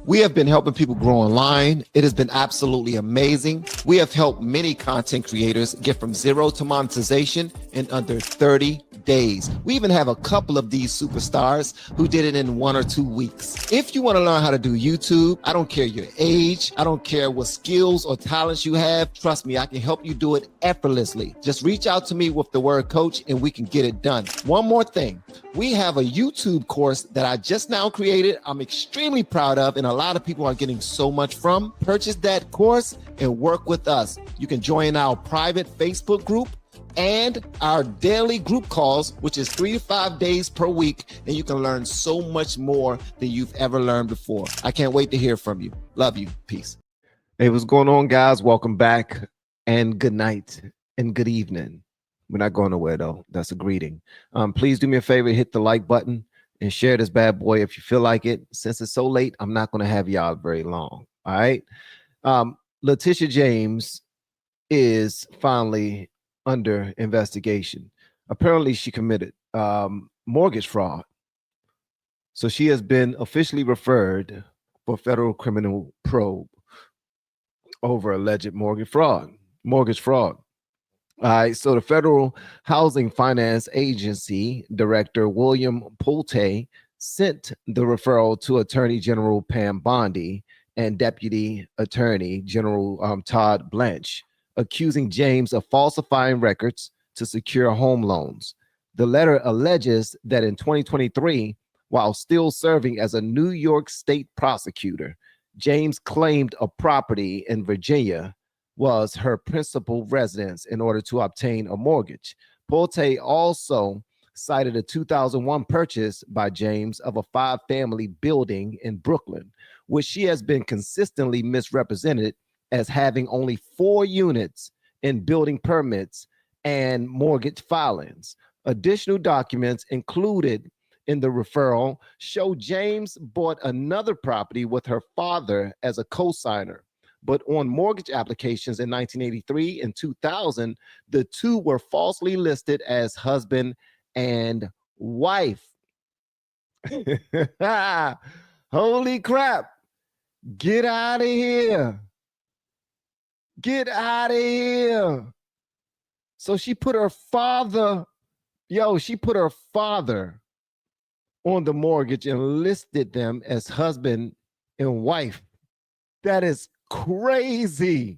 We have been helping people grow online. It has been absolutely amazing. We have helped many content creators get from zero to monetization in under 30 days. We even have a couple of these superstars who did it in 1 or 2 weeks. If you want to learn how to do YouTube, I don't care your age, I don't care what skills or talents you have. Trust me, I can help you do it effortlessly. Just reach out to me with the word coach and we can get it done. One more thing. We have a YouTube course that I just now created. I'm extremely proud of, and a lot of people are getting so much from. Purchase that course and work with us. You can join our private Facebook group and our daily group calls, which is 3 to 5 days per week, and you can learn so much more than you've ever learned before. I can't wait to hear from you. Love you. Peace. Hey, what's going on, guys? Welcome back, and good night and good evening. We're not going nowhere, though. That's a greeting. Please do me a favor, hit the like button and share this bad boy if you feel like it. Since it's so late, I'm not going to have y'all very long. All right. Letitia James is finally under investigation. Apparently, she committed mortgage fraud. So she has been officially referred for federal criminal probe over alleged mortgage fraud. All right, so the Federal Housing Finance Agency Director William Pulte sent the referral to Attorney General Pam Bondi and Deputy Attorney General Todd Blanche, accusing James of falsifying records to secure home loans. The letter alleges that in 2023, while still serving as a New York state prosecutor, James claimed a property in Virginia was her principal residence in order to obtain a mortgage. Pulte also cited a 2001 purchase by James of a 5-family building in Brooklyn, which she has been consistently misrepresented as having only 4 units in building permits and mortgage filings. Additional documents included in the referral show James bought another property with her father as a co-signer. But on mortgage applications in 1983 and 2000, the two were falsely listed as husband and wife. Holy crap. Get out of here. Get out of here. So she put her father on the mortgage and listed them as husband and wife. That is crazy.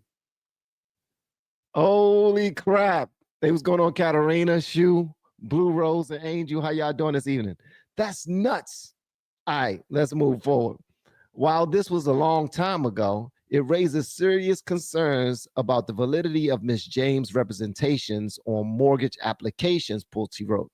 Holy crap. Hey, what's going on, Katarina, Shu, Blue Rose, and Angel? How y'all doing this evening? That's nuts. All right, let's move forward. While this was a long time ago, it raises serious concerns about the validity of Ms. James' representations on mortgage applications, Pulte wrote.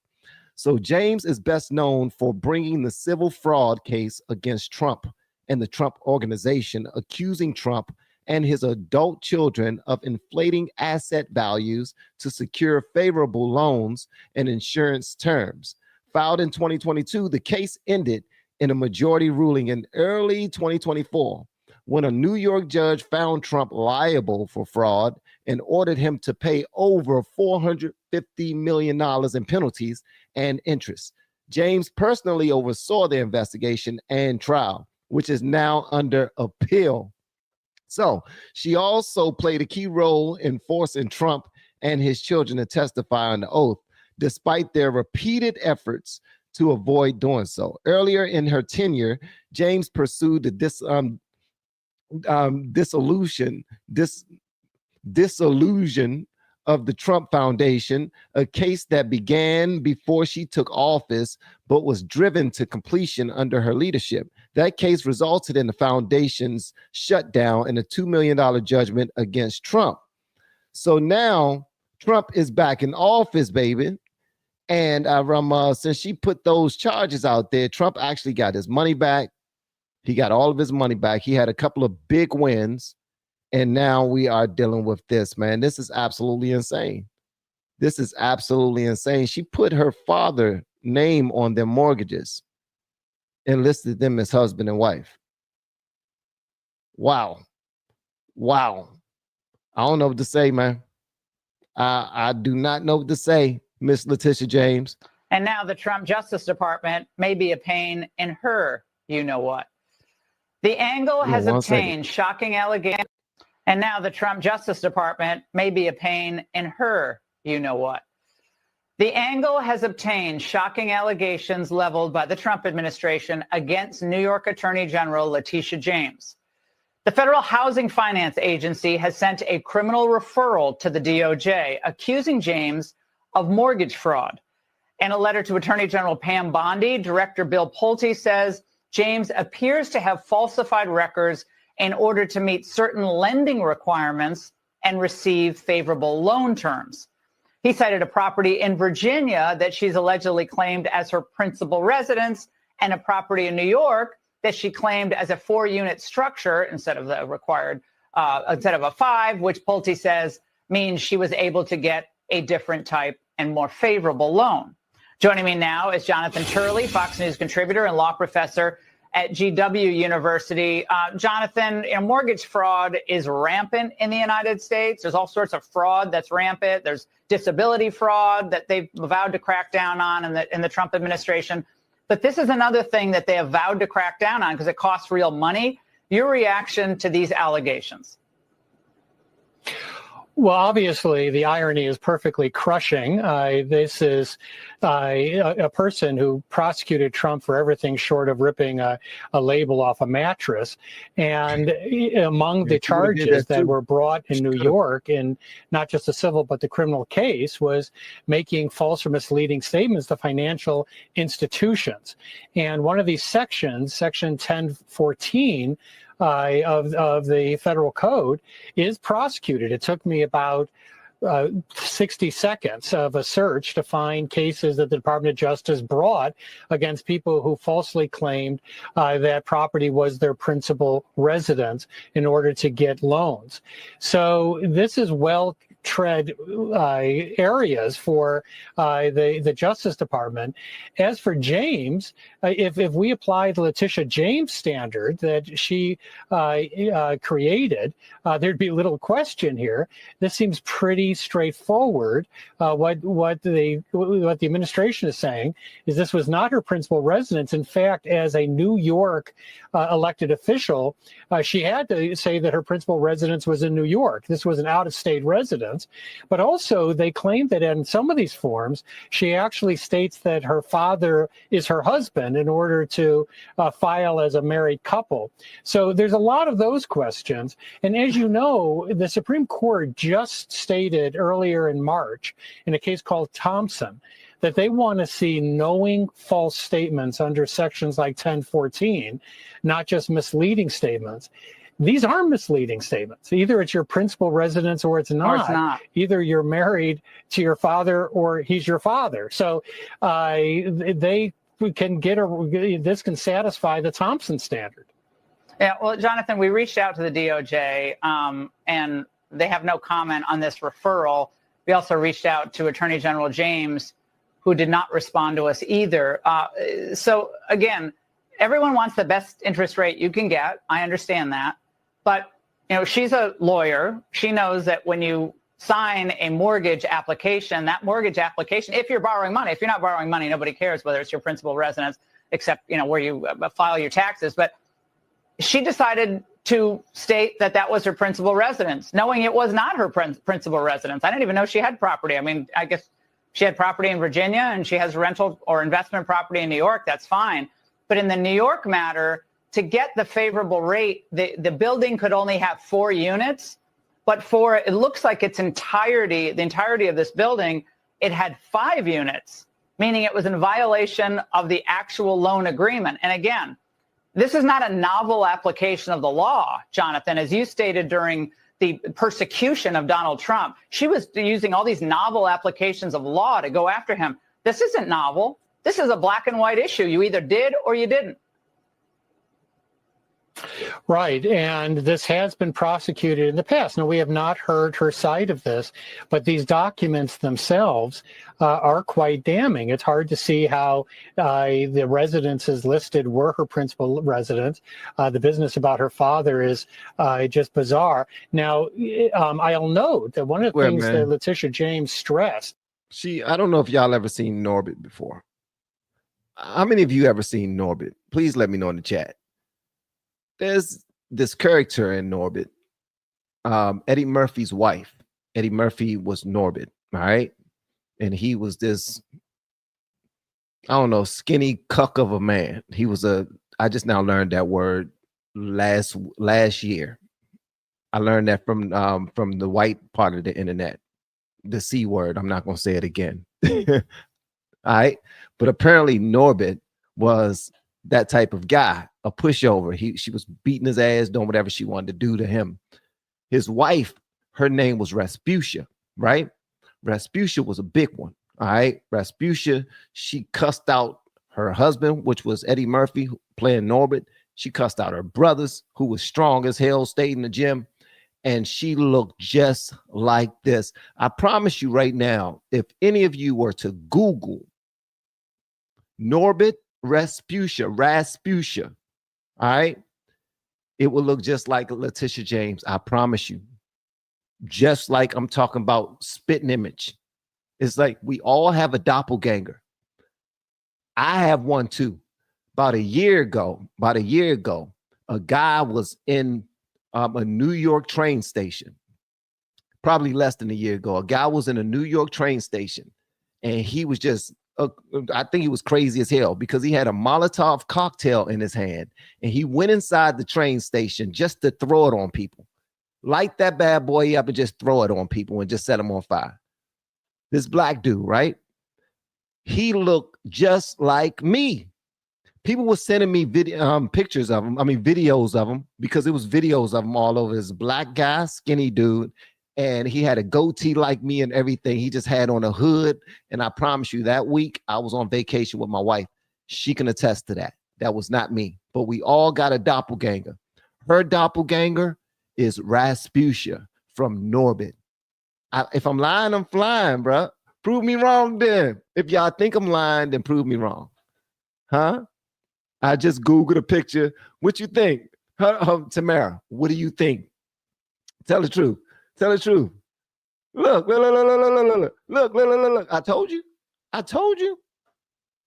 So James is best known for bringing the civil fraud case against Trump and the Trump Organization, accusing Trump and his adult children of inflating asset values to secure favorable loans and insurance terms. Filed in 2022, the case ended in a majority ruling in early 2024 when a New York judge found Trump liable for fraud and ordered him to pay over $450 million in penalties and interest. James personally oversaw the investigation and trial, which is now under appeal. So she also played a key role in forcing Trump and his children to testify on the oath, despite their repeated efforts to avoid doing so. Earlier in her tenure, James pursued the dissolution of the Trump Foundation, a case that began before she took office, but was driven to completion under her leadership. That case resulted in the foundation's shutdown and a $2 million judgment against Trump. So now Trump is back in office, baby. And since she put those charges out there, Trump actually got his money back. He got all of his money back. He had a couple of big wins. And now we are dealing with this, man. This is absolutely insane. This is absolutely insane. She put her father's name on their mortgages and listed them as husband and wife. Wow. Wow. I don't know what to say, man. I do not know what to say, Miss Letitia James. And now the Trump Justice Department may be a pain in her, you know what. The angle has One obtained second. shocking allegations, and now the Trump Justice Department may be a pain in her you-know-what. The angle has obtained shocking allegations leveled by the Trump administration against New York Attorney General Letitia James. The Federal Housing Finance Agency has sent a criminal referral to the DOJ accusing James of mortgage fraud. In a letter to Attorney General Pam Bondi, Director Bill Pulte says James appears to have falsified records in order to meet certain lending requirements and receive favorable loan terms. He cited a property in Virginia that she's allegedly claimed as her principal residence and a property in New York that she claimed as a 4-unit structure instead of the required, instead of a 5, which Pulte says means she was able to get a different type and more favorable loan. Joining me now is Jonathan Turley, Fox News contributor and law professor at GW University. Jonathan, mortgage fraud is rampant in the United States. There's all sorts of fraud that's rampant. There's disability fraud that they've vowed to crack down on in the Trump administration. But this is another thing that they have vowed to crack down on because it costs real money. Your reaction to these allegations? Well, obviously, the irony is perfectly crushing. This is a person who prosecuted Trump for everything short of ripping a label off a mattress. And among the charges that were brought in New York, in not just the civil but the criminal case, was making false or misleading statements to financial institutions. And one of these sections, Section 1014, of the federal code, is prosecuted. It took me about 60 seconds of a search to find cases that the Department of Justice brought against people who falsely claimed that property was their principal residence in order to get loans. So this is well-tread areas for the Justice Department. As for James, if we apply the Letitia James standard that she created, there'd be little question here. This seems pretty straightforward. What the administration is saying is this was not her principal residence. In fact, as a New York elected official, she had to say that her principal residence was in New York. This was an out-of-state residence. But also, they claim that in some of these forms, she actually states that her father is her husband in order to file as a married couple. So there's a lot of those questions. And as you know, the Supreme Court just stated earlier in March in a case called Thompson that they want to see knowing false statements under sections like 1014, not just misleading statements. These are misleading statements. Either it's your principal residence or it's not. Or it's not. Either you're married to your father or he's your father. So they can this can satisfy the Thompson standard. Yeah, well, Jonathan, we reached out to the DOJ and they have no comment on this referral. We also reached out to Attorney General James, who did not respond to us either. So again, everyone wants the best interest rate you can get. I understand that. But, she's a lawyer. She knows that when you sign a mortgage application, that mortgage application, if you're borrowing money, if you're not borrowing money, nobody cares whether it's your principal residence, except, where you file your taxes. But she decided to state that that was her principal residence, knowing it was not her principal residence. I didn't even know she had property. I mean, I guess she had property in Virginia and she has rental or investment property in New York. That's fine. But in the New York matter, to get the favorable rate, the building could only have 4 units, but it looks like the entirety of this building, it had 5 units, meaning it was in violation of the actual loan agreement. And again, this is not a novel application of the law, Jonathan, as you stated during the persecution of Donald Trump. She was using all these novel applications of law to go after him. This isn't novel. This is a black and white issue. You either did or you didn't. Right. And this has been prosecuted in the past. Now, we have not heard her side of this, but these documents themselves are quite damning. It's hard to see how the residences listed were her principal residence. The business about her father is just bizarre. Now, I'll note that one of the things that Letitia James stressed. I don't know if y'all ever seen Norbit before. How many of you ever seen Norbit? Please let me know in the chat. there's this character in Norbit, Eddie Murphy's wife. Eddie Murphy was Norbit, all right? And he was this, I don't know, skinny cuck of a man. He was I just now learned that word last year. I learned that from the white part of the internet. The C word. I'm not gonna say it again. All right. But apparently Norbit was that type of guy, a pushover. She was beating his ass, doing whatever she wanted to do to him. His wife, her name was Rasputia, right? Rasputia was a big one. All right. Rasputia, she cussed out her husband, which was Eddie Murphy playing Norbit. She cussed out her brothers, who was strong as hell, stayed in the gym. And she looked just like this. I promise you right now, if any of you were to Google Norbit Rasputia, all right, it will look just like Letitia James. I promise you. Just like I'm talking about spitting image. It's like we all have a doppelganger. I have one too. About a year ago, a guy was in a New York train station. Probably less than a year ago, a guy was in a New York train station, and he was just, I think he was crazy as hell because he had a Molotov cocktail in his hand, and he went inside the train station just to throw it on people. Light that bad boy up and just throw it on people and just set them on fire. This black dude, right? He looked just like me. People were sending me pictures of him. I mean, videos of him, because it was videos of him all over. This black guy, skinny dude, and he had a goatee like me and everything. He just had on a hood. And I promise you, that week I was on vacation with my wife. She can attest to that. That was not me. But we all got a doppelganger. Her doppelganger is Rasputia from Norbit. If I'm lying, I'm flying, bro. Prove me wrong then. If y'all think I'm lying, then prove me wrong. Huh? I just Googled a picture. What you think? Tamara, what do you think? Tell the truth. Tell the truth. Look. I told you.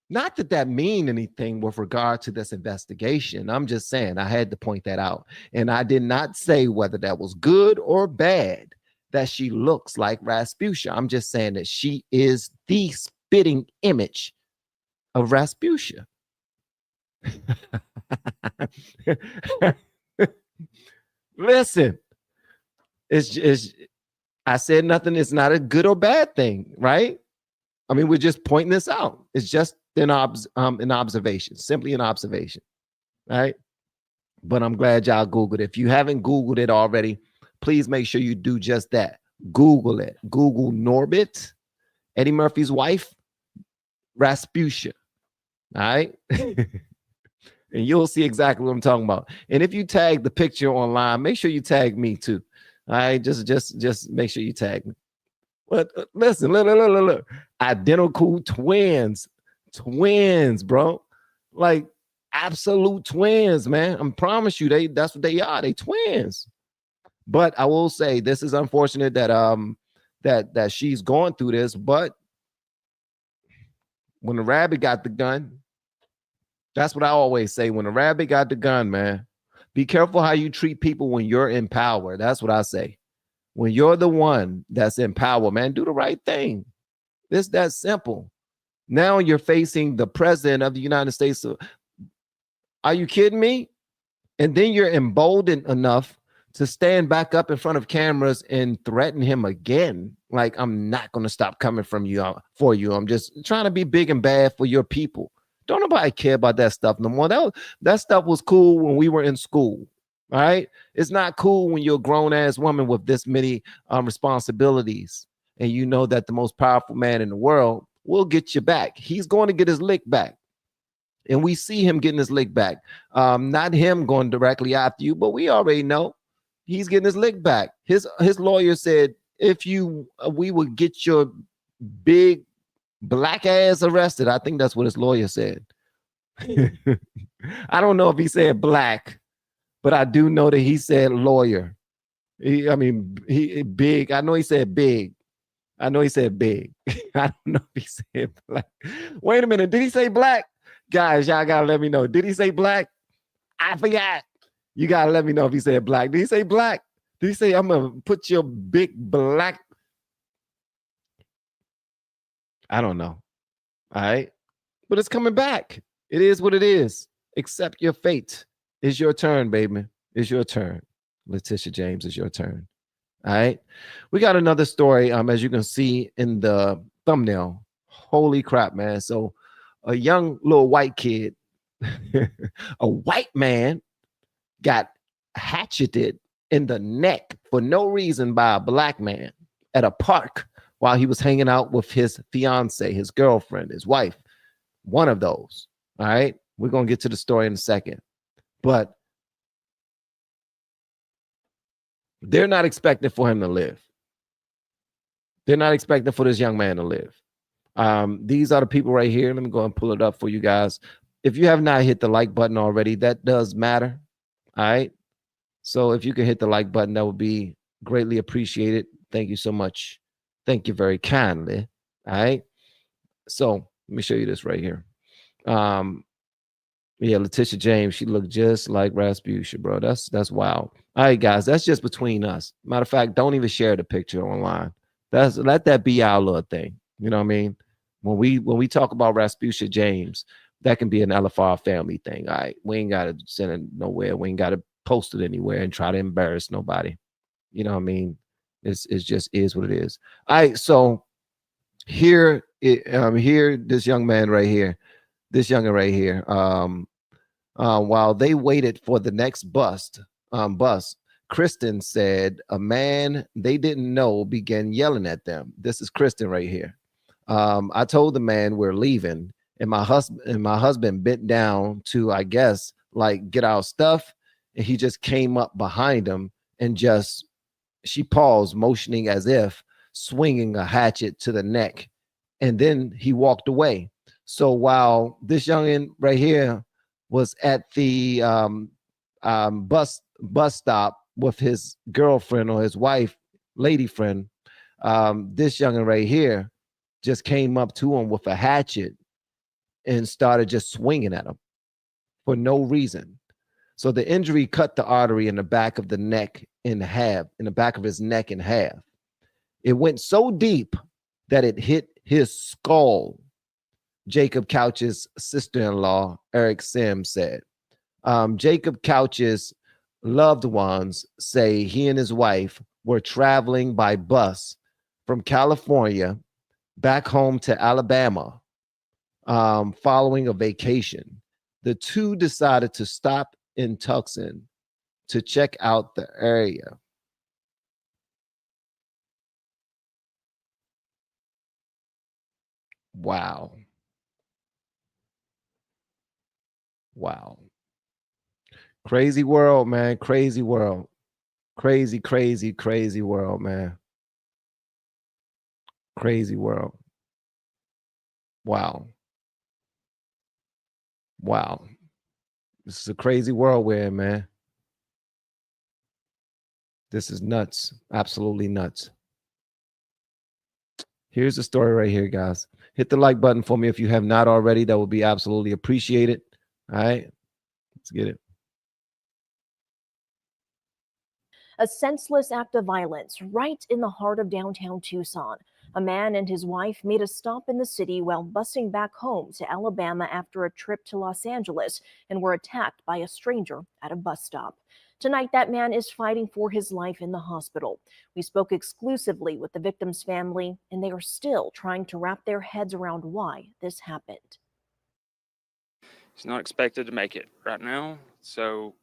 Not that mean anything with regard to this investigation. I'm just saying I had to point that out. And I did not say whether that was good or bad that she looks like Rasputia. I'm just saying that she is the spitting image of Rasputia. Listen, it's I said nothing. It's not a good or bad thing, right? I mean, we're just pointing this out. It's just an observation, simply an observation, right? But I'm glad y'all Googled it. If you haven't Googled it already, please make sure you do just that. Google it. Google Norbit, Eddie Murphy's wife, Rasputia. All right. And you'll see exactly what I'm talking about. And if you tag the picture online, make sure you tag me too. All right. Just make sure you tag me. But listen, look. Identical twins, bro. Like absolute twins, man. I promise you, that's what they are. They twins. But I will say this is unfortunate that that she's going through this. But when the rabbit got the gun, that's what I always say. When the rabbit got the gun, man, be careful how you treat people when you're in power. That's what I say. When you're the one that's in power, man, do the right thing. It's that simple. Now you're facing the president of the United States. Are you kidding me? And then you're emboldened enough to stand back up in front of cameras and threaten him again. Like, I'm not going to stop coming from you for you. I'm just trying to be big and bad for your people. Don't nobody care about that stuff no more. That stuff was cool when we were in school. All right. It's not cool when you're a grown ass woman with this many responsibilities. And you know that the most powerful man in the world will get you back. He's going to get his lick back. And we see him getting his lick back. Not him going directly after you, but we already know he's getting his lick back. His lawyer said, if we would get your big black ass arrested. I think that's what his lawyer said. I don't know if he said black, but I do know that he said lawyer. He big. I know he said big. I don't know if he said black. Wait a minute. Did he say black? Guys, y'all gotta let me know. Did he say black? I forgot. You gotta let me know if he said black. Did he say black? Did he say I'm gonna put your big black? I don't know. All right. But it's coming back. It is what it is. Accept your fate. It's your turn, baby. It's your turn. Letitia James, it's your turn. All right. We got another story. As you can see in the thumbnail. Holy crap, man. So a young little white kid, a white man got hatcheted in the neck for no reason by a black man at a park while he was hanging out with his fiance, his girlfriend, his wife. One of those. All right. We're going to get to the story in a second. But they're not expecting for him to live. They're not expecting for this young man to live. These are the people right here. Let me go and pull it up for you guys. If you have not hit the like button already, that does matter. All right. So if you can hit the like button, that would be greatly appreciated. Thank you so much. Thank you very kindly. All right. So let me show you this right here. Yeah, Letitia James, she looked just like Rasputia, bro. That's wild. All right, guys, that's just between us. Matter of fact, don't even share the picture online. Let that be our little thing. You know what I mean? When we talk about Rasputia James, that can be an LFR family thing. All right. We ain't gotta send it nowhere. We ain't gotta post it anywhere and try to embarrass nobody. You know what I mean? It's just is what it is. All right, so here, this young man right here, this youngin right here, while they waited for the next bus, Kristen said a man they didn't know began yelling at them. This is Kristen right here. I told the man we're leaving, and my husband bent down to, I guess, like get our stuff, and he just came up behind him and just, she paused, motioning as if swinging a hatchet to the neck, and then he walked away. So while this youngin right here was at the bus stop with his girlfriend or his wife, lady friend, this youngin right here just came up to him with a hatchet and started just swinging at him for no reason. So the injury cut the artery in the back of the neck in half, in the back of his neck in half. It went so deep that it hit his skull. Jacob Couch's sister-in-law, Eric Sims, said. Jacob Couch's loved ones say he and his wife were traveling by bus from California back home to Alabama following a vacation. The two decided to stop in Tucson to check out the area. Wow. Wow. Crazy world, man. Crazy world. Crazy, crazy, crazy world, man. Crazy world. Wow. Wow. This is a crazy world we're in, man. This is nuts. Absolutely nuts. Here's the story right here, guys. Hit the like button for me if you have not already. That would be absolutely appreciated. All right. Let's get it. A senseless act of violence right in the heart of downtown Tucson. A man and his wife made a stop in the city while busing back home to Alabama after a trip to Los Angeles and were attacked by a stranger at a bus stop. Tonight, that man is fighting for his life in the hospital. We spoke exclusively with the victim's family, and they are still trying to wrap their heads around why this happened. He's not expected to make it right now, so,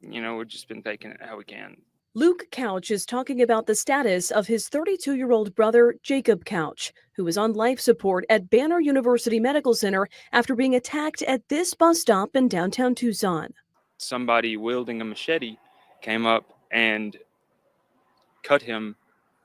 we've just been taking it how we can. Luke Couch is talking about the status of his 32-year-old brother, Jacob Couch, who is on life support at Banner University Medical Center after being attacked at this bus stop in downtown Tucson. Somebody wielding a machete came up and cut him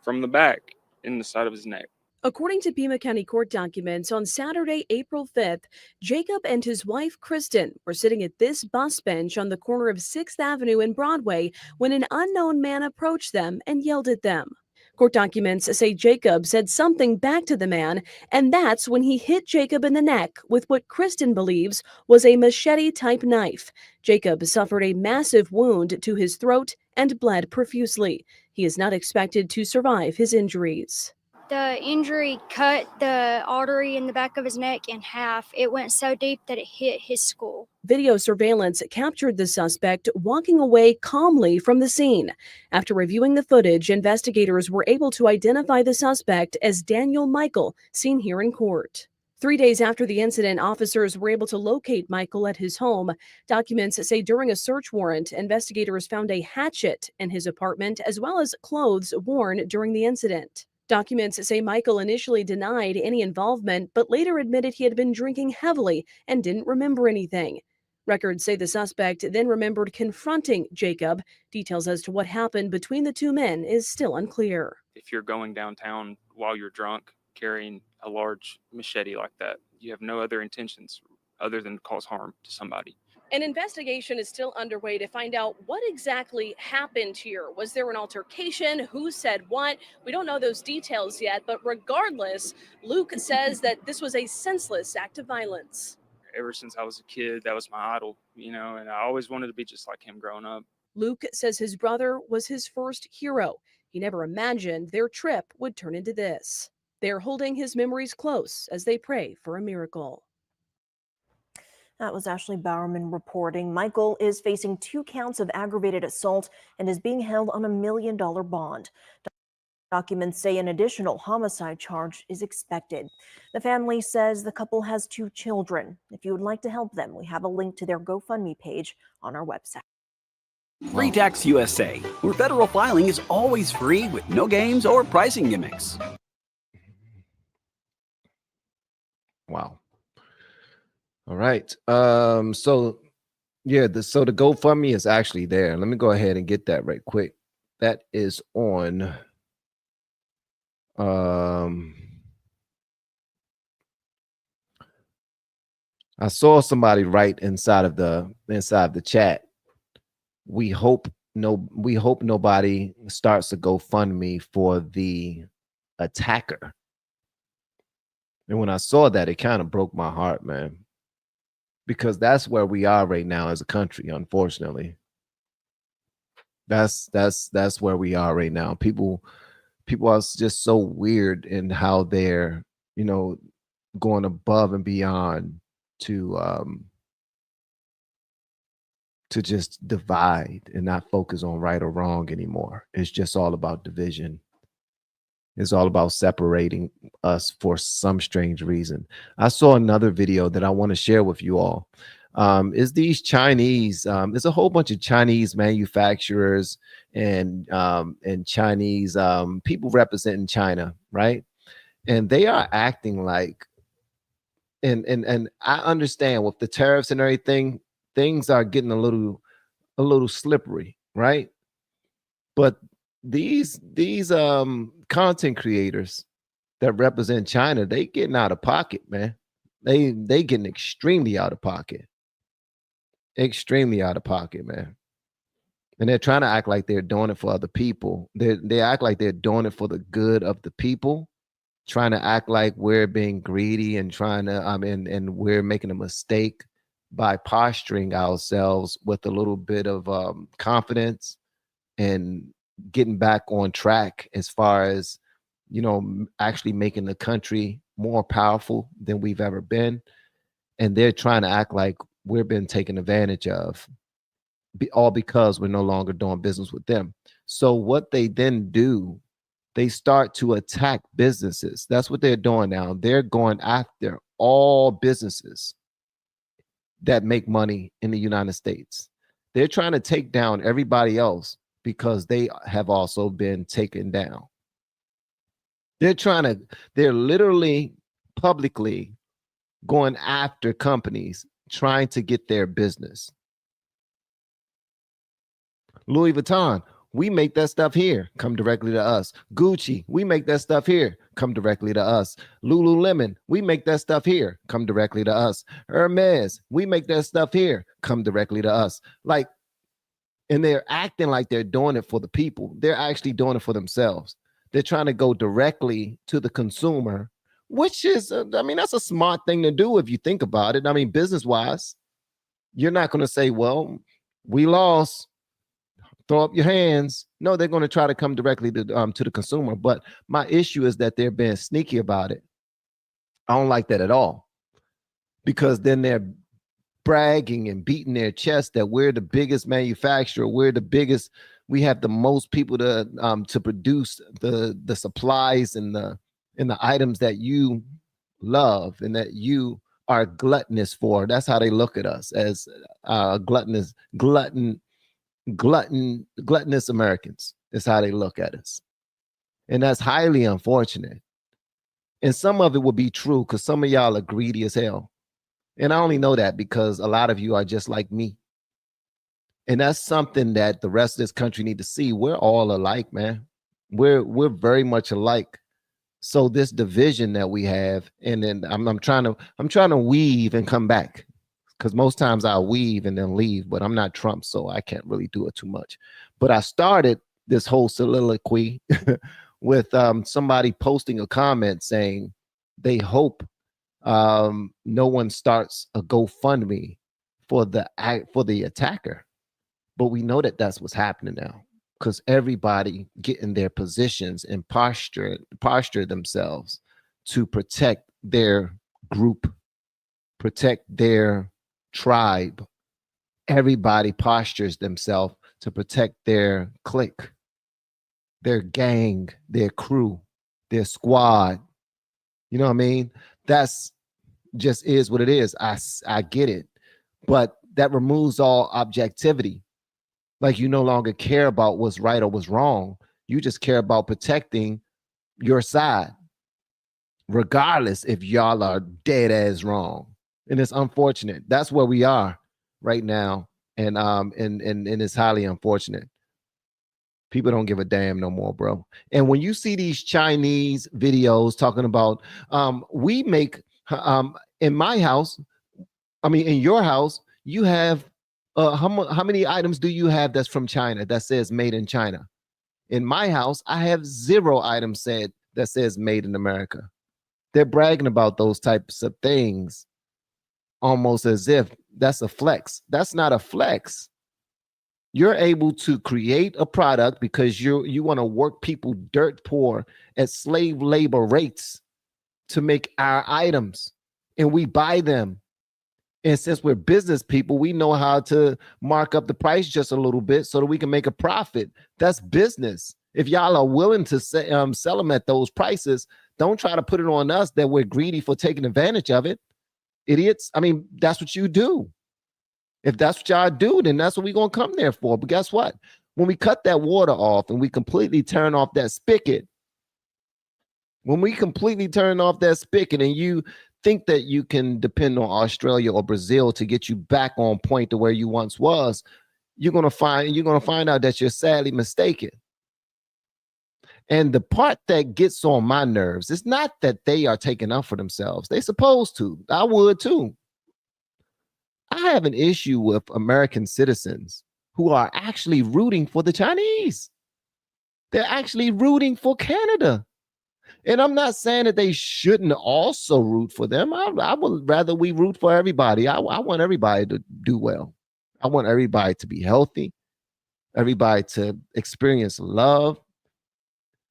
from the back in the side of his neck. According to Pima County court documents, on Saturday, April 5th, Jacob and his wife, Kristen, were sitting at this bus bench on the corner of 6th Avenue and Broadway when an unknown man approached them and yelled at them. Court documents say Jacob said something back to the man, and that's when he hit Jacob in the neck with what Kristen believes was a machete-type knife. Jacob suffered a massive wound to his throat and bled profusely. He is not expected to survive his injuries. The injury cut the artery in the back of his neck in half. It went so deep that it hit his skull. Video surveillance captured the suspect walking away calmly from the scene. After reviewing the footage, investigators were able to identify the suspect as Daniel Michael, seen here in court. 3 days after the incident, officers were able to locate Michael at his home. Documents say during a search warrant, investigators found a hatchet in his apartment as well as clothes worn during the incident. Documents say Michael initially denied any involvement, but later admitted he had been drinking heavily and didn't remember anything. Records say the suspect then remembered confronting Jacob. Details as to what happened between the two men is still unclear. If you're going downtown while you're drunk, carrying a large machete like that, you have no other intentions other than to cause harm to somebody. An investigation is still underway to find out what exactly happened here. Was there an altercation? Who said what? We don't know those details yet, but regardless, Luke says that this was a senseless act of violence. Ever since I was a kid, that was my idol, and I always wanted to be just like him growing up. Luke says his brother was his first hero. He never imagined their trip would turn into this. They're holding his memories close as they pray for a miracle. That was Ashley Bowerman reporting. Michael is facing 2 counts of aggravated assault and is being held on $1 million bond. Documents say an additional homicide charge is expected. The family says the couple has 2 children. If you would like to help them, we have a link to their GoFundMe page on our website. Free Tax USA, where federal filing is always free with no games or pricing gimmicks. Wow. All right. So the GoFundMe is actually there. Let me go ahead and get that right quick. That is on I saw somebody write inside of the chat. We hope nobody starts a GoFundMe for the attacker. And when I saw that, it kind of broke my heart, man. Because that's where we are right now as a country, unfortunately. That's where we are right now. People are just so weird in how they're, going above and beyond to just divide and not focus on right or wrong anymore. It's just all about division. It's all about separating us for some strange reason. I saw another video that I want to share with you all. Is these Chinese, there's a whole bunch of Chinese manufacturers and Chinese people representing China, right? And they are acting like, and I understand with the tariffs and everything, things are getting a little slippery, right? But these content creators that represent China, they getting out of pocket, man. They getting extremely out of pocket. Extremely out of pocket, man. And they're trying to act like they're doing it for other people. They act like they're doing it for the good of the people, trying to act like we're being greedy and trying to and we're making a mistake by posturing ourselves with a little bit of confidence and getting back on track as far as actually making the country more powerful than we've ever been. And they're trying to act like we're being taken advantage of, all because we're no longer doing business with them. So what they then do, they start to attack businesses. That's what they're doing now. They're going after all businesses that make money in the United States. They're trying to take down everybody else because they have also been taken down. They're literally publicly going after companies trying to get their business. Louis Vuitton, we make that stuff here, come directly to us. Gucci, we make that stuff here, come directly to us. Lululemon, we make that stuff here, come directly to us. Hermes, we make that stuff here, come directly to us. And they're acting like they're doing it for the people. They're actually doing it for themselves. They're trying to go directly to the consumer, which is, that's a smart thing to do if you think about it. Business-wise, You're not going to say, well, we lost, throw up your hands. No, they're going to try to come directly to the consumer. But my issue is that they're being sneaky about it. I don't like that at all, because then they're bragging and beating their chest that we're the biggest manufacturer, we're the biggest, we have the most people to produce the supplies and the items that you love and that you are gluttonous for. That's how they look at us, as gluttonous Americans. Is how they look at us, and that's highly unfortunate. And some of it will be true, because some of y'all are greedy as hell. And I only know that because a lot of you are just like me. And that's something that the rest of this country need to see. We're all alike, man. We're very much alike. So this division that we have, and then I'm trying to weave and come back, because most times I weave and then leave, but I'm not Trump, so I can't really do it too much. But I started this whole soliloquy with somebody posting a comment saying they hope no one starts a GoFundMe for the attacker. But we know that that's what's happening now, because everybody get in their positions and posture themselves to protect their group, protect their tribe. Everybody postures themselves to protect their clique, their gang, their crew, their squad. You know what I mean? That's just is what it is. I get it. But that removes all objectivity. Like, you no longer care about what's right or what's wrong. You just care about protecting your side, regardless if y'all are dead as wrong. And it's unfortunate. That's where we are right now. And it's highly unfortunate. People don't give a damn no more, bro. And when you see these Chinese videos talking about we make in my house, I mean in your house, you have how many items do you have that's from China that says made in China? In my house, I have 0 items said that says made in America. They're bragging about those types of things almost as if that's a flex. That's not a flex. You're able to create a product because you want to work people dirt poor at slave labor rates to make our items, and we buy them. And since we're business people, we know how to mark up the price just a little bit so that we can make a profit. That's business. If y'all are willing to sell them at those prices, don't try to put it on us that we're greedy for taking advantage of it. Idiots. I mean, that's what you do. If that's what y'all do, then that's what we're going to come there for. But guess what? When we cut that water off and we completely turn off that spigot, and you think that you can depend on Australia or Brazil to get you back on point to where you once was, you're going to find out that you're sadly mistaken. And the part that gets on my nerves is not that they are taking up for themselves. They're supposed to. I would too. I have an issue with American citizens who are actually rooting for the Chinese. They're actually rooting for Canada. And I'm not saying that they shouldn't also root for them. I would rather we root for everybody. I want everybody to do well. I want everybody to be healthy, everybody to experience love.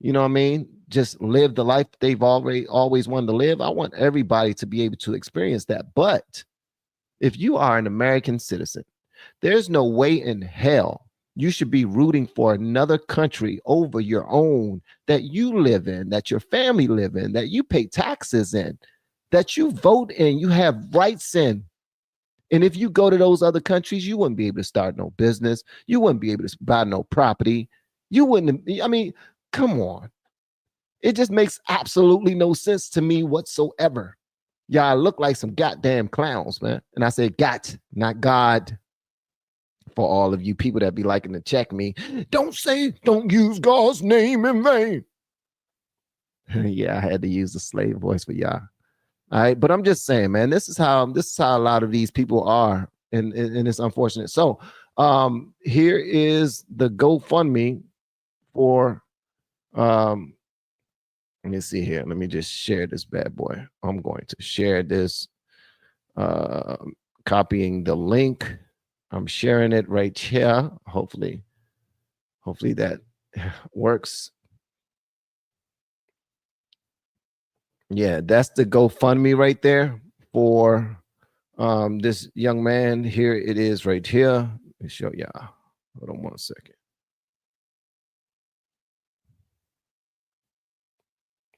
You know what I mean? Just live the life they've always wanted to live. I want everybody to be able to experience that. But if you are an American citizen, there's no way in hell you should be rooting for another country over your own that you live in, that your family live in, that you pay taxes in, that you vote in, you have rights in. And if you go to those other countries, you wouldn't be able to start no business. You wouldn't be able to buy no property. You wouldn't. I mean, come on. It just makes absolutely no sense to me whatsoever. Y'all look like some goddamn clowns, man. And I say got, not God. For all of you people that be liking to check me, don't use God's name in vain. Yeah, I had to use the slave voice for y'all. All right, but I'm just saying, man, this is how a lot of these people are, and it's unfortunate. So here is the GoFundMe for let me see here. Let me just share this bad boy. I'm going to share this copying the link. I'm sharing it right here. Hopefully that works. Yeah, that's the GoFundMe right there for this young man. Here it is right here. Let me show y'all. Hold on one second.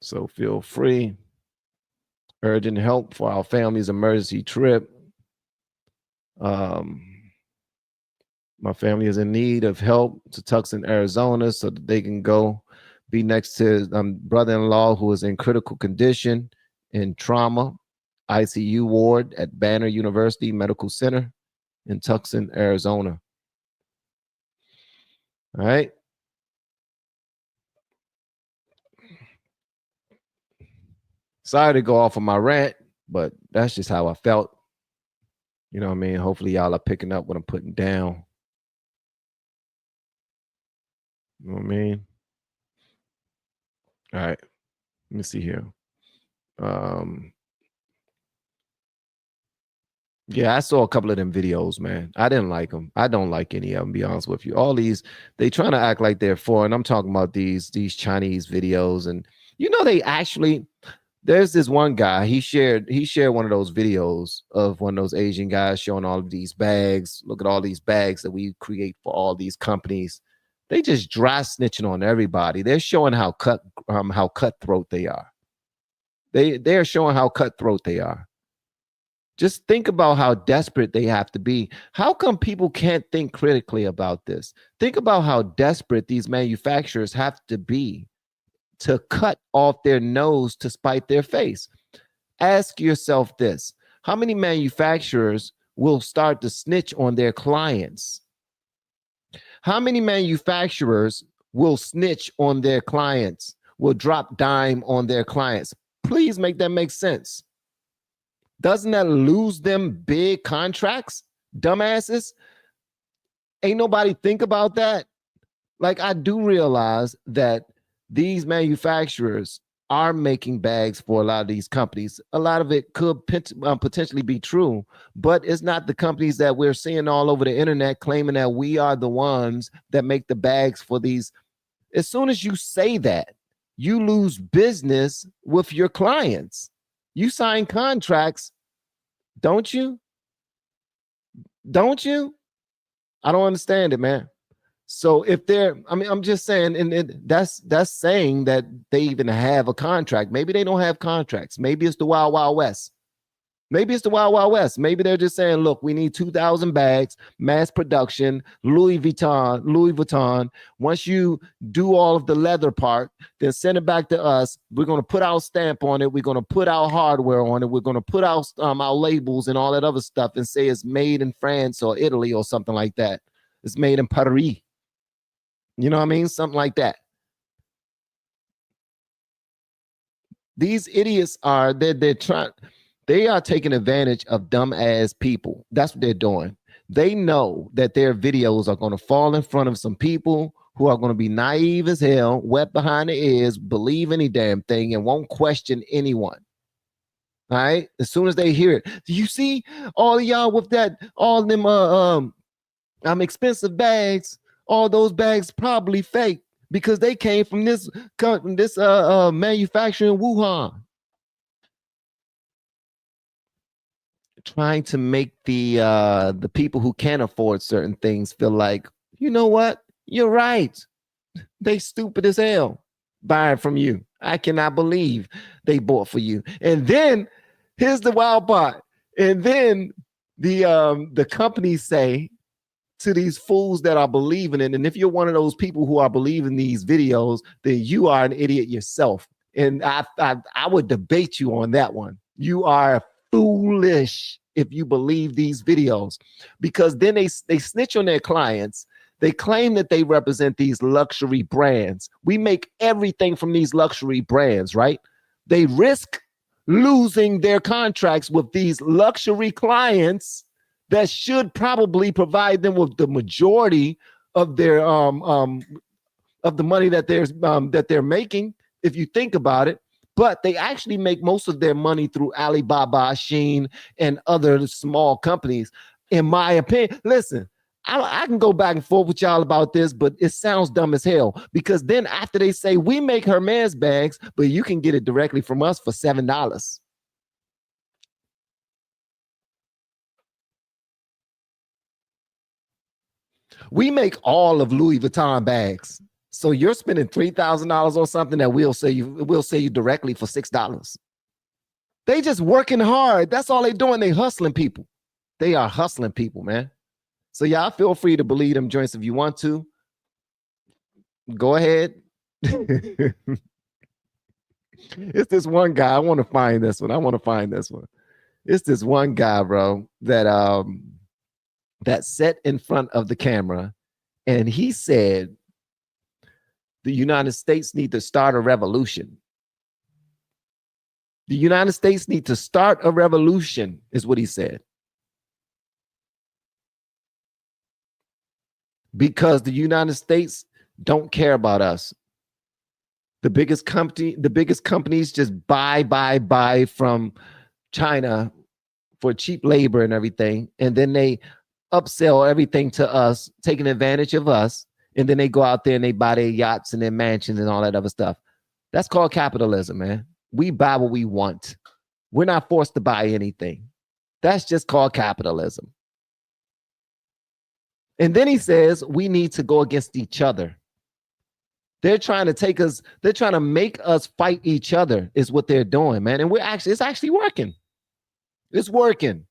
So feel free. Urgent help for our family's emergency trip. My family is in need of help to Tucson, Arizona, so that they can go be next to brother-in-law who is in critical condition in trauma ICU ward at Banner University Medical Center in Tucson, Arizona. All right. Sorry to go off on my rant, but that's just how I felt. You know what I mean? Hopefully y'all are picking up what I'm putting down. You know what I mean? All right. Let me see here. Yeah, I saw a couple of them videos, man. I didn't like them. I don't like any of them, be honest with you. All these, they trying to act like they're foreign. I'm talking about these Chinese videos. And you know, they actually, there's this one guy, he shared one of those videos of one of those Asian guys showing all of these bags. Look at all these bags that we create for all these companies. They just dry snitching on everybody. They're showing how cutthroat they are. They're showing how cutthroat they are. Just think about how desperate they have to be. How come people can't think critically about this? Think about how desperate these manufacturers have to be to cut off their nose to spite their face. Ask yourself this: how many manufacturers will start to snitch on their clients? How many manufacturers will snitch on their clients, will drop dime on their clients? Please make that make sense. Doesn't that lose them big contracts? Dumbasses. Ain't nobody think about that. Like, I do realize that these manufacturers are making bags for a lot of these companies. A lot of it could potentially be true, but it's not the companies that we're seeing all over the internet claiming that we are the ones that make the bags for these. As soon as you say that, you lose business with your clients. You sign contracts, don't you? Don't you? I don't understand it, man. So if they're, I mean, I'm just saying, and that's saying that they even have a contract. Maybe they don't have contracts. Maybe it's the Wild Wild West. Maybe it's the Wild Wild West. Maybe they're just saying, look, we need 2,000 bags, mass production, Louis Vuitton. Once you do all of the leather part, then send it back to us. We're going to put our stamp on it. We're going to put our hardware on it. We're going to put our labels and all that other stuff and say it's made in France or Italy or something like that. It's made in Paris. You know what I mean? Something like that. These idiots are, they are taking advantage of dumb ass people. That's what they're doing. They know that their videos are going to fall in front of some people who are going to be naive as hell, wet behind the ears, believe any damn thing, and won't question anyone. All right. As soon as they hear it, you see all of y'all with that, all them expensive bags. All those bags probably fake because they came from this manufacturer in Wuhan. Trying to make the people who can't afford certain things feel like, you know what? You're right. They stupid as hell buying from you. I cannot believe they bought for you. And then here's the wild part. And then the companies say to these fools that are believing it, and if you're one of those people who are believing these videos, then you are an idiot yourself. And I would debate you on that one. You are foolish if you believe these videos, because then they snitch on their clients. They claim that they represent these luxury brands. We make everything from these luxury brands, right? They risk losing their contracts with these luxury clients that should probably provide them with the majority of their of the money that they're making, if you think about it. but they actually make most of their money through Alibaba, Shein, and other small companies. In my opinion, listen, I can go back and forth with y'all about this, but it sounds dumb as hell, because then after they say we make Hermes bags, but you can get it directly from us for $7. We make all of Louis Vuitton bags. So you're spending $3,000 on something that we'll sell you directly for $6. They just working hard. That's all they doing. They hustling people. They are hustling people, man. So y'all feel free to believe them joints if you want to. Go ahead. It's this one guy. I want to find this one. It's this one guy, bro, that sat in front of the camera, and he said the United States need to start a revolution. The United States need to start a revolution, is what he said. Because the United States don't care about us. The biggest companies just buy from China for cheap labor and everything, and then they upsell everything to us, taking advantage of us, and then they go out there and they buy their yachts and their mansions and all that other stuff. That's called capitalism, man. We buy what we want. We're not forced to buy anything. That's just called capitalism. And then he says we need to go against each other. They're trying to make us fight each other, is what they're doing, man. And it's actually working. It's working.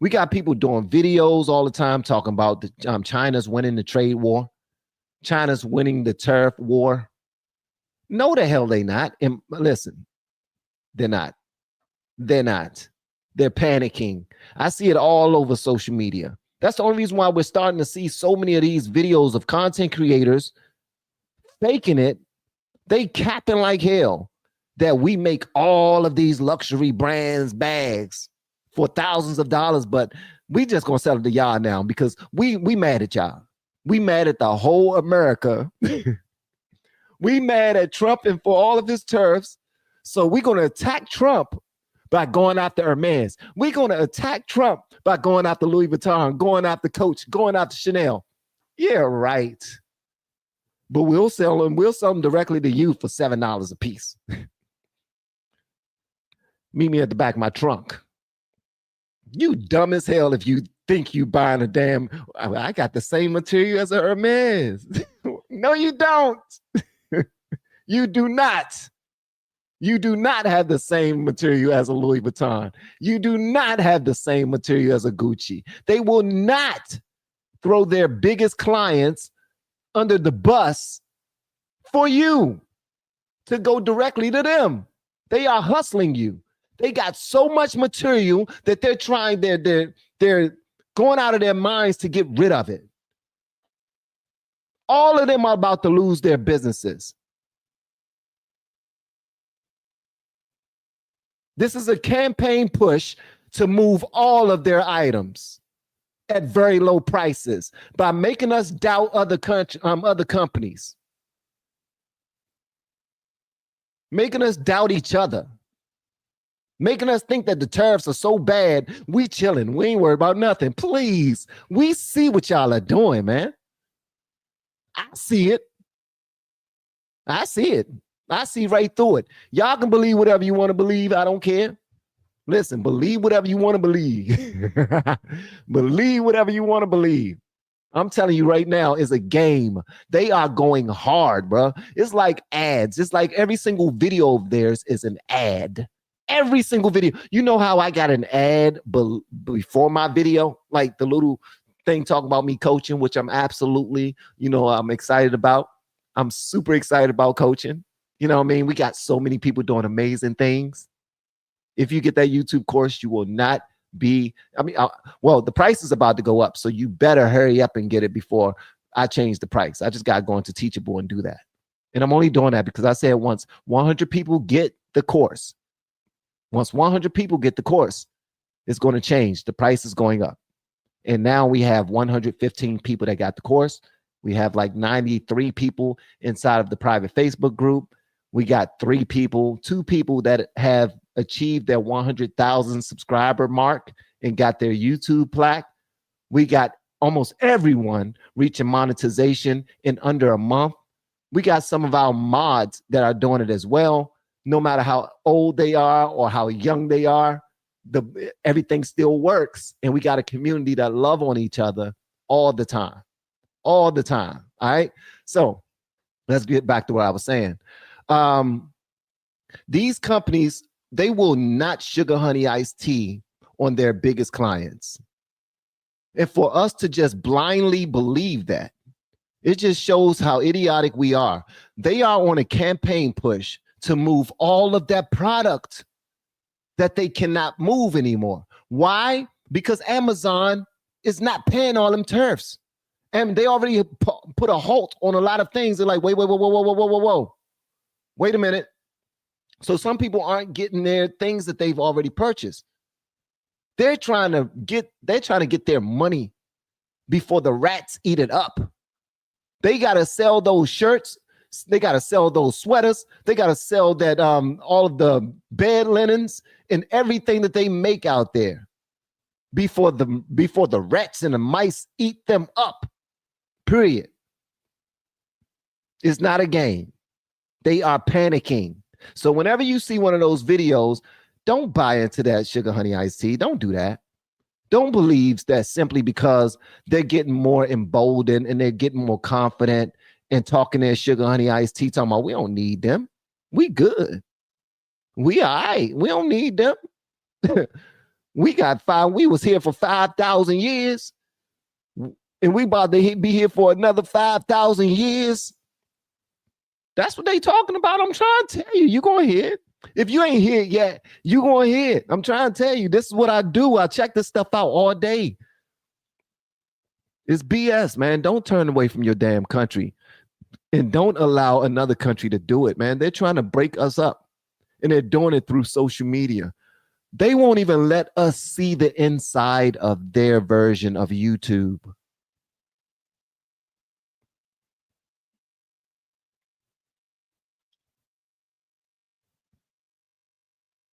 We got people doing videos all the time talking about China's winning the trade war. China's winning the tariff war. No, the hell they not. And listen, they're not. They're not. They're panicking. I see it all over social media. That's the only reason why we're starting to see so many of these videos of content creators faking it. They capping like hell that we make all of these luxury brands bags for thousands of dollars, but we just gonna sell it to y'all now because we mad at y'all. We mad at the whole America. We mad at Trump and for all of his tariffs. So we're gonna attack Trump by going after Hermes. We're gonna attack Trump by going after Louis Vuitton, going after Coach, going after Chanel. Yeah, right. But we'll sell them directly to you for $7 a piece. Meet me at the back of my trunk. You dumb as hell if you think you buying a damn, I got the same material as a Hermes. No, you don't. You do not. You do not have the same material as a Louis Vuitton. You do not have the same material as a Gucci. They will not throw their biggest clients under the bus for you to go directly to them. They are hustling you. They got so much material that they're going out of their minds to get rid of it. All of them are about to lose their businesses. This is a campaign push to move all of their items at very low prices by making us doubt other companies, making us doubt each other, making us think that the tariffs are so bad, we chilling, we ain't worried about nothing. Please, we see what y'all are doing, man. I see it. I see it. I see right through it. Y'all can believe whatever you want to believe. I don't care. Listen, believe whatever you want to believe. Believe whatever you want to believe. I'm telling you right now, it's a game. They are going hard, bro. It's like ads. It's like every single video of theirs is an ad. Every single video. You know how I got an ad before my video? Like the little thing talking about me coaching, which I'm absolutely, I'm excited about. I'm super excited about coaching. You know what I mean? We got so many people doing amazing things. If you get that YouTube course, you will not be, the price is about to go up. So you better hurry up and get it before I change the price. I just got to go into Teachable and do that. And I'm only doing that because I said once 100 people get the course, once 100 people get the course, it's going to change. The price is going up. And now we have 115 people that got the course. We have like 93 people inside of the private Facebook group. We got 2 people that have achieved their 100,000 subscriber mark and got their YouTube plaque. We got almost everyone reaching monetization in under a month. We got some of our mods that are doing it as well. No matter how old they are or how young they are, everything still works. And we got a community that love on each other all the time. All the time. All right. So let's get back to what I was saying. These companies, they will not sugar honey iced tea on their biggest clients. And for us to just blindly believe that, it just shows how idiotic we are. They are on a campaign push to move all of that product that they cannot move anymore. Why? Because Amazon is not paying all them tariffs. And they already put a halt on a lot of things. They're like, whoa. Wait a minute. So some people aren't getting their things that they've already purchased. They're trying to get their money before the rats eat it up. They got to sell those shirts. They got to sell those sweaters. They got to sell that all of the bed linens and everything that they make out there before the rats and the mice eat them up. Period. It's not a game. They are panicking. So whenever you see one of those videos, don't buy into that sugar honey iced tea. Don't do that. Don't believe that simply because they're getting more emboldened and they're getting more confident and talking their sugar honey iced tea, talking about we don't need them. We good. We all right. We don't need them. We was here for 5,000 years. And we about to be here for another 5,000 years. That's what they talking about. I'm trying to tell you. You're going to hear it. If you ain't hear it yet, you're going to hear it. I'm trying to tell you. This is what I do. I check this stuff out all day. It's BS, man. Don't turn away from your damn country. And don't allow another country to do it, man. They're trying to break us up. And they're doing it through social media. They won't even let us see the inside of their version of YouTube.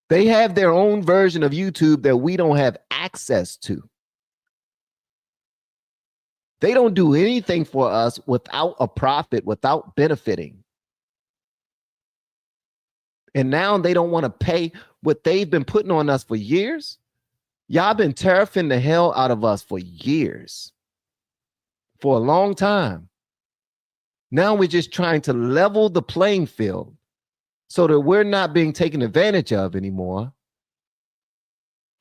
They have their own version of YouTube that we don't have access to. They don't do anything for us without a profit, without benefiting. And now they don't want to pay what they've been putting on us for years. Y'all been tariffing the hell out of us for years. For a long time. Now we're just trying to level the playing field so that we're not being taken advantage of anymore.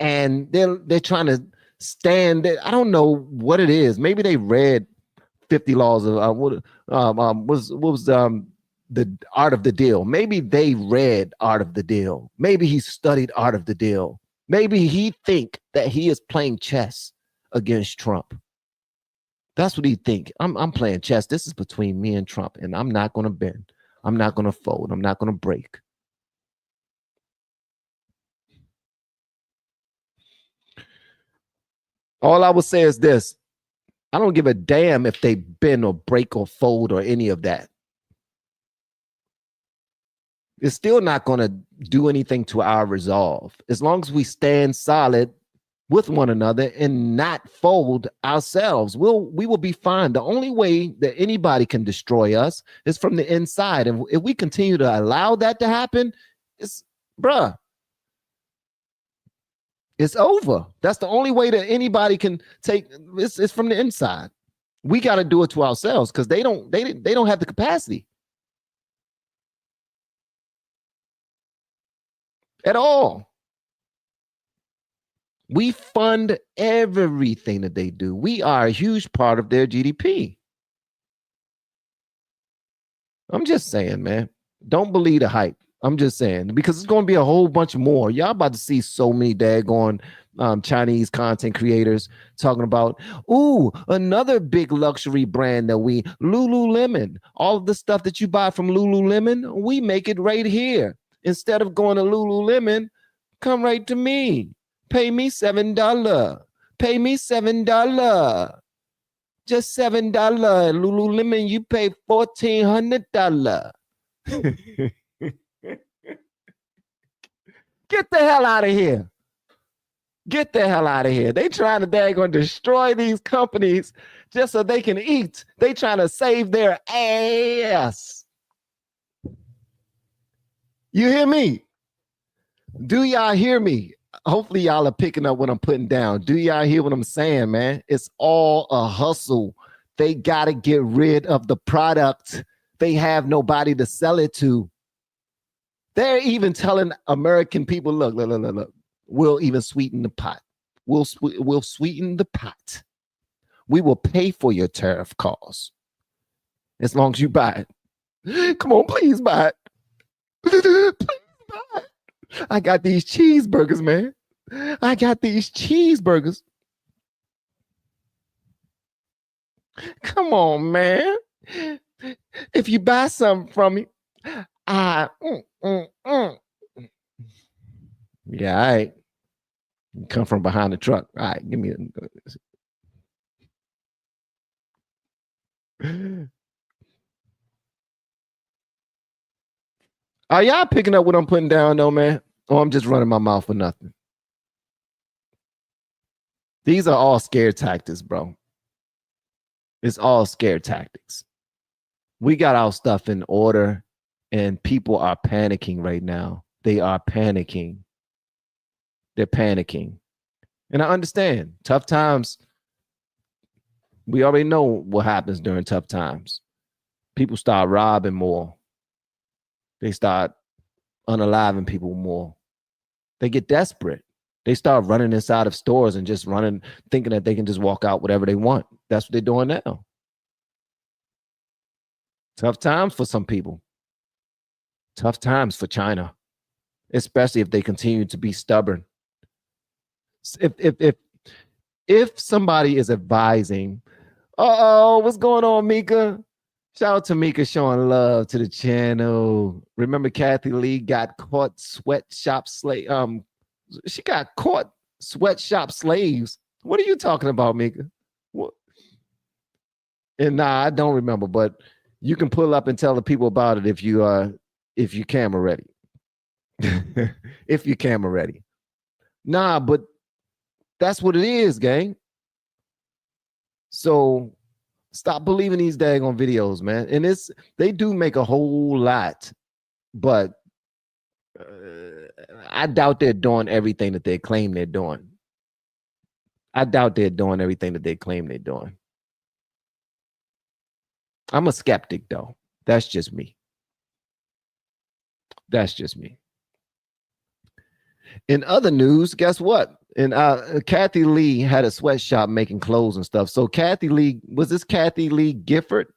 And they're trying to stand there. I don't know what it is. Maybe they read 50 laws of what was the art of the deal. Maybe they read Art of the Deal. Maybe he studied Art of the Deal. Maybe he think that he is playing chess against Trump. That's what he think. I'm playing chess. This is between me and Trump, and I'm not going to bend. I'm not going to fold. I'm not going to break. All I will say is this. I don't give a damn if they bend or break or fold or any of that. It's still not going to do anything to our resolve. As long as we stand solid with one another and not fold ourselves, we will be fine. The only way that anybody can destroy us is from the inside. And if we continue to allow that to happen, it's over. That's the only way that anybody can take it's from the inside. We got to do it to ourselves because they don't have the capacity at all. We fund everything that they do. We are a huge part of their GDP. I'm just saying, man. Don't believe the hype. I'm just saying, because it's going to be a whole bunch more. Y'all about to see so many daggone Chinese content creators talking about, another big luxury brand that Lululemon. All of the stuff that you buy from Lululemon, we make it right here. Instead of going to Lululemon, come right to me. Pay me $7. Pay me $7. Just $7. Lululemon, you pay $1,400. Get the hell out of here. Get the hell out of here. They trying to daggone destroy these companies just so they can eat. They trying to save their ass. You hear me? Do y'all hear me? Hopefully y'all are picking up what I'm putting down. Do y'all hear what I'm saying, man? It's all a hustle. They got to get rid of the product. They have nobody to sell it to. They're even telling American people, look. We'll even sweeten the pot. We'll sweeten the pot. We will pay for your tariff costs as long as you buy it. Come on, please buy it. Please buy it. I got these cheeseburgers, man. I got these cheeseburgers. Come on, man. If you buy something from me, yeah, all right. You come from behind the truck. All right, give me Are y'all picking up what I'm putting down though, man? Or I'm just running my mouth for nothing? These are all scare tactics, bro. It's all scare tactics. We got our stuff in order and people are panicking right now. They are panicking. They're panicking. And I understand. Tough times. We already know what happens during tough times. People start robbing more. They start unaliving people more. They get desperate. They start running inside of stores and just running, thinking that they can just walk out whatever they want. That's what they're doing now. Tough times for some people. Tough times for China, especially if they continue to be stubborn. If somebody is advising, what's going on, Mika? Shout out to Mika showing love to the channel. Remember Kathy Lee got caught sweatshop slave. She got caught sweatshop slaves. What are you talking about, Mika? What? And nah, I don't remember, but you can pull up and tell the people about it if you camera ready. If you camera ready. Nah, but that's what it is, gang. So stop believing these daggone videos, man. And they do make a whole lot, but I doubt they're doing everything that they claim they're doing. I doubt they're doing everything that they claim they're doing. I'm a skeptic, though. That's just me. That's just me. In other news, guess what? And Kathy Lee had a sweatshop making clothes and stuff. So Kathy Lee, was this Kathy Lee Gifford?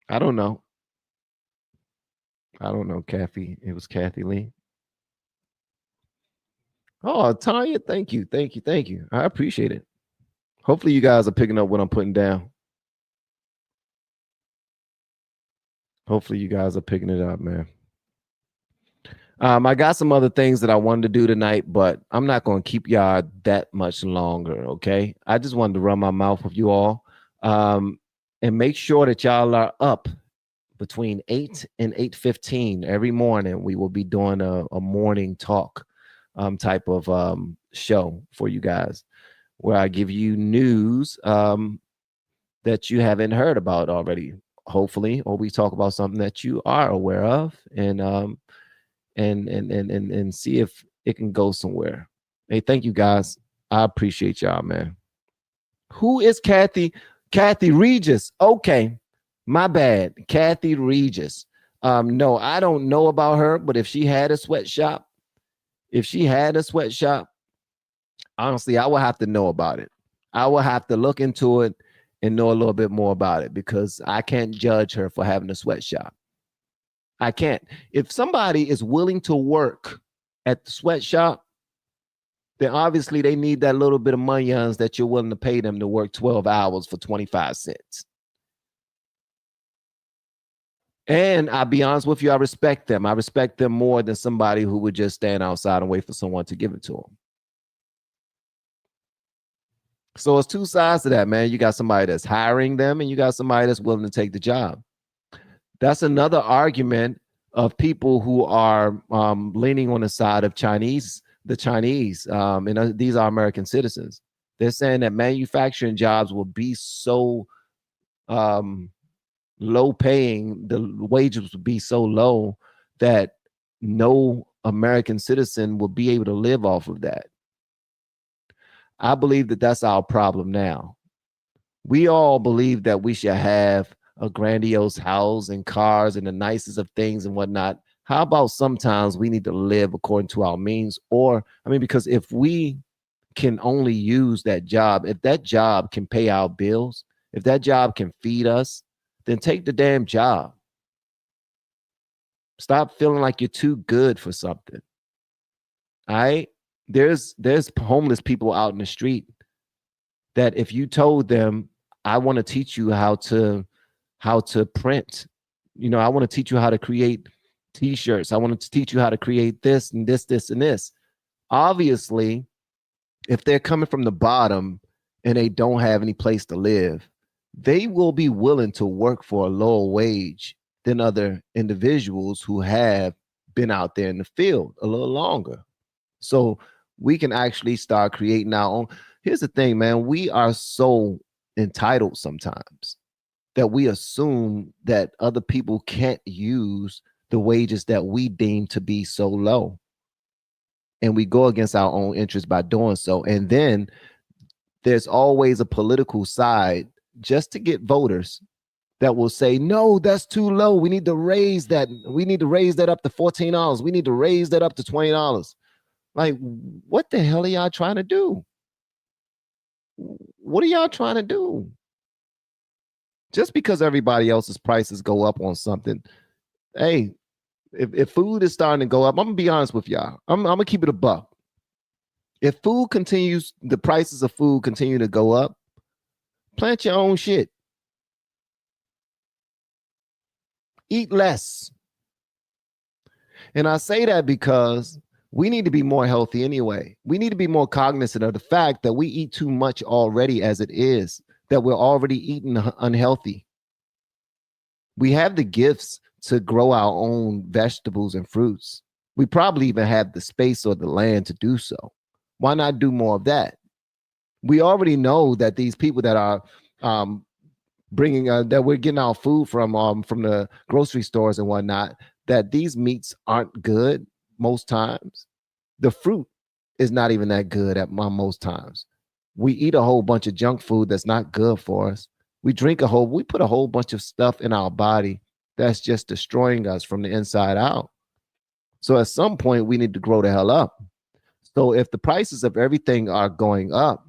I don't know. Kathy. It was Kathy Lee. Oh, Tanya, thank you. I appreciate it. Hopefully you guys are picking up what I'm putting down. Hopefully you guys are picking it up, man. I got some other things that I wanted to do tonight, but I'm not going to keep y'all that much longer, okay? I just wanted to run my mouth with you all and make sure that y'all are up between 8 and 8:15 every morning. We will be doing a morning talk type of show for you guys where I give you news that you haven't heard about already, hopefully, or we talk about something that you are aware of and see if it can go somewhere. Hey, thank you guys. I appreciate y'all, man. Who is Kathy? Kathy Regis. Okay, my bad. Kathy Regis. No, I don't know about her, but if she had a sweatshop, honestly, I will have to know about it. I will have to look into it and know a little bit more about it because I can't judge her for having a sweatshop. I can't. If somebody is willing to work at the sweatshop, then obviously they need that little bit of money that you're willing to pay them to work 12 hours for 25 cents. And I'll be honest with you, I respect them. I respect them more than somebody who would just stand outside and wait for someone to give it to them. So it's two sides to that, man. You got somebody that's hiring them and you got somebody that's willing to take the job. That's another argument of people who are leaning on the side of the Chinese, and these are American citizens. They're saying that manufacturing jobs will be so low paying, the wages will be so low that no American citizen will be able to live off of that. I believe that that's our problem now. We all believe that we should have a grandiose house and cars and the nicest of things and whatnot. How about sometimes we need to live according to our means? Because if we can only use that job, if that job can pay our bills, if that job can feed us, then take the damn job. Stop feeling like you're too good for something. All right? There's homeless people out in the street that if you told them, I want to teach you how to print, I want to teach you how to create t-shirts. I want to teach you how to create this and this, this, and this. Obviously, if they're coming from the bottom and they don't have any place to live, they will be willing to work for a lower wage than other individuals who have been out there in the field a little longer. So we can actually start creating our own. Here's the thing, man. We are so entitled sometimes that we assume that other people can't use the wages that we deem to be so low. And we go against our own interests by doing so. And then there's always a political side just to get voters that will say, no, that's too low. We need to raise that. We need to raise that up to $14. We need to raise that up to $20. Like, what the hell are y'all trying to do? What are y'all trying to do? Just because everybody else's prices go up on something, hey, if food is starting to go up, I'm gonna be honest with y'all. I'm gonna keep it a buck. If the prices of food continue to go up, plant your own shit. Eat less. And I say that because we need to be more healthy anyway. We need to be more cognizant of the fact that we eat too much already as it is, that we're already eating unhealthy. We have the gifts to grow our own vegetables and fruits. We probably even have the space or the land to do so. Why not do more of that? We already know that these people that are bringing that we're getting our food from the grocery stores and whatnot, that these meats aren't good most times. The fruit is not even that good at most times. We eat a whole bunch of junk food that's not good for us. We put a whole bunch of stuff in our body that's just destroying us from the inside out. So at some point, we need to grow the hell up. So if the prices of everything are going up,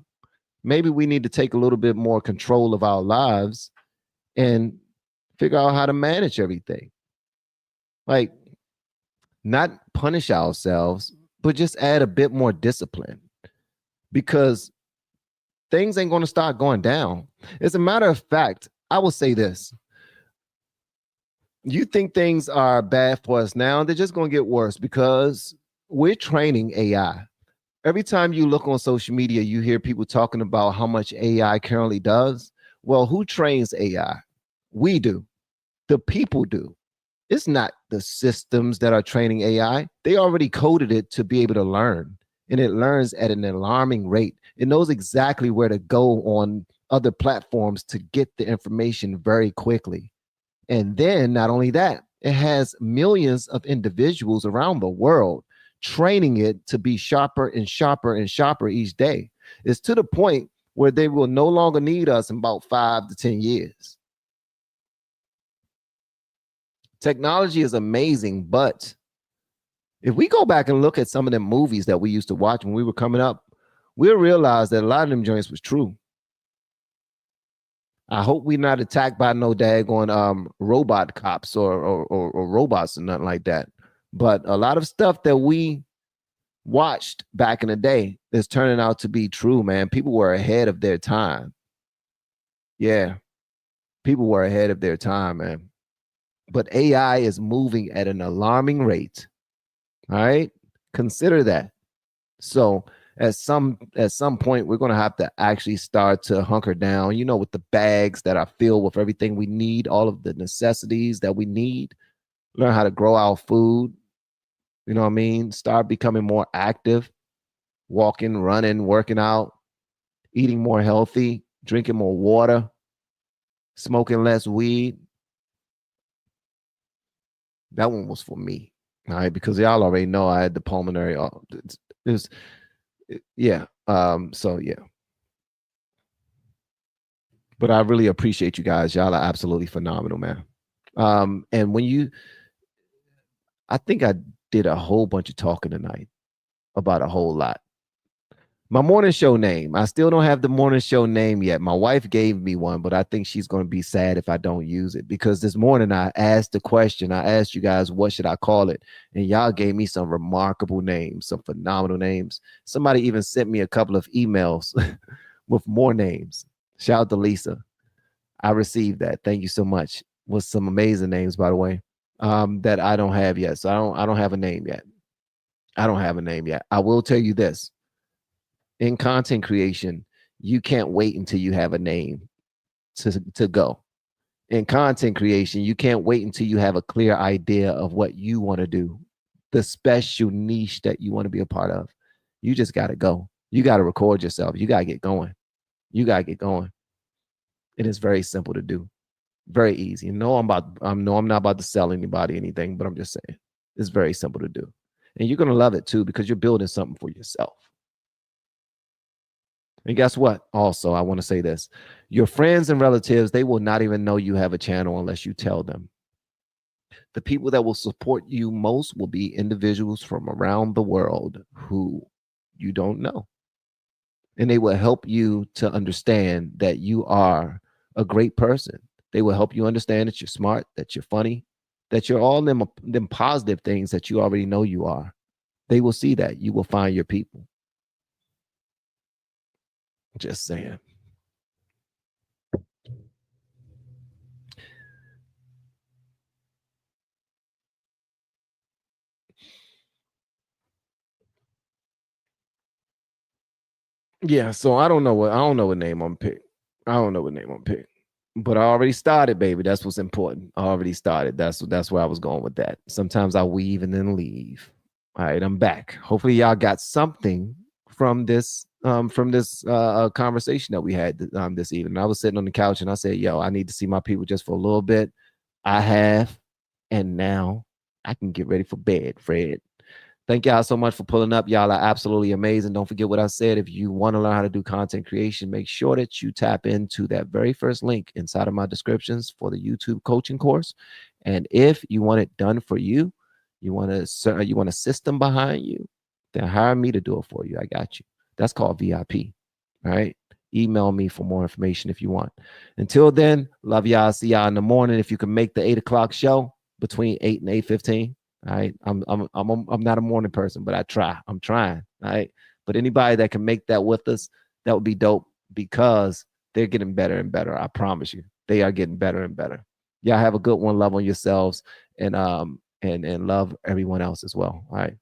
maybe we need to take a little bit more control of our lives and figure out how to manage everything. Like, not punish ourselves, but just add a bit more discipline, because things ain't going to start going down. As a matter of fact, I will say this. You think things are bad for us now, they're just going to get worse because we're training AI. Every time you look on social media, you hear people talking about how much AI currently does. Well, who trains AI? We do. The people do. It's not the systems that are training AI. They already coded it to be able to learn, and it learns at an alarming rate. It knows exactly where to go on other platforms to get the information very quickly. And then not only that, it has millions of individuals around the world training it to be sharper and sharper and sharper each day. It's to the point where they will no longer need us in about 5 to 10 years. Technology is amazing, but if we go back and look at some of the movies that we used to watch when we were coming up, we'll realize that a lot of them joints was true. I hope we're not attacked by no daggone robot cops or robots or nothing like that. But a lot of stuff that we watched back in the day is turning out to be true, man. People were ahead of their time. Yeah, people were ahead of their time, man. But AI is moving at an alarming rate. All right, consider that. So at some point, we're going to have to actually start to hunker down, with the bags that are filled with everything we need, all of the necessities that we need, learn how to grow our food, you know what I mean? Start becoming more active, walking, running, working out, eating more healthy, drinking more water, smoking less weed. That one was for me, all right? Because y'all already know I had the pulmonary. Yeah. So yeah. But I really appreciate you guys. Y'all are absolutely phenomenal, man. And I think I did a whole bunch of talking tonight about a whole lot. My morning show name. I still don't have the morning show name yet. My wife gave me one, but I think she's going to be sad if I don't use it, because this morning I asked the question. I asked you guys, what should I call it? And y'all gave me some remarkable names, some phenomenal names. Somebody even sent me a couple of emails with more names. Shout out to Lisa. I received that. Thank you so much. With some amazing names, by the way, that I don't have yet. So I don't have a name yet. I don't have a name yet. I will tell you this. In content creation, you can't wait until you have a name to go. In content creation, you can't wait until you have a clear idea of what you want to do, the special niche that you want to be a part of. You just got to go. You got to record yourself. You got to get going. You got to get going. It is very simple to do. Very easy. I'm not about to sell anybody anything, but I'm just saying it's very simple to do. And you're going to love it too, because you're building something for yourself. And guess what? Also, I want to say this. Your friends and relatives, they will not even know you have a channel unless you tell them. The people that will support you most will be individuals from around the world who you don't know. And they will help you to understand that you are a great person. They will help you understand that you're smart, that you're funny, that you're all them positive things that you already know you are. They will see that. You will find your people. Just saying. Yeah, so I don't know what name I'm pick. I don't know what name I'm pick. But I already started, baby. That's what's important. I already started. That's where I was going with that. Sometimes I weave and then leave. All right, I'm back. Hopefully y'all got something from this conversation that we had this evening. I was sitting on the couch and I said, yo, I need to see my people just for a little bit. I have, and now I can get ready for bed, Fred. Thank y'all so much for pulling up. Y'all are absolutely amazing. Don't forget what I said. If you want to learn how to do content creation, make sure that you tap into that very first link inside of my descriptions for the YouTube coaching course. And if you want it done for you, you want a system behind you, then hire me to do it for you. I got you. That's called VIP. All right. Email me for more information if you want. Until then, love y'all. See y'all in the morning. If you can make the 8 o'clock show between 8 and 8:15. All right. I'm not a morning person, but I try. I'm trying. All right. But anybody that can make that with us, that would be dope, because they're getting better and better. I promise you. They are getting better and better. Y'all have a good one. Love on yourselves and love everyone else as well. All right.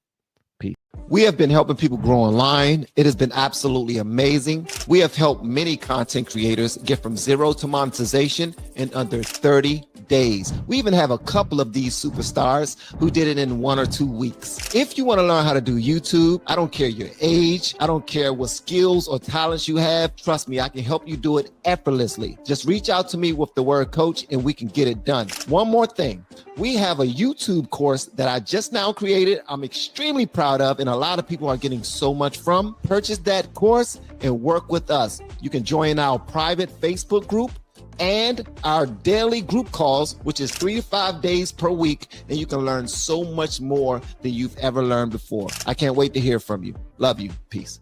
Peace. We have been helping people grow online. It has been absolutely amazing. We have helped many content creators get from zero to monetization in under 30 days. We even have a couple of these superstars who did it in 1 or 2 weeks. If you want to learn how to do YouTube, I don't care your age. I don't care what skills or talents you have. Trust me, I can help you do it effortlessly. Just reach out to me with the word coach and we can get it done. One more thing. We have a YouTube course that I just now created. I'm extremely proud of, and a lot of people are getting so much from. Purchase that course and work with us. You can join our private Facebook group and our daily group calls, which is 3 to 5 days per week. And you can learn so much more than you've ever learned before. I can't wait to hear from you. Love you. Peace.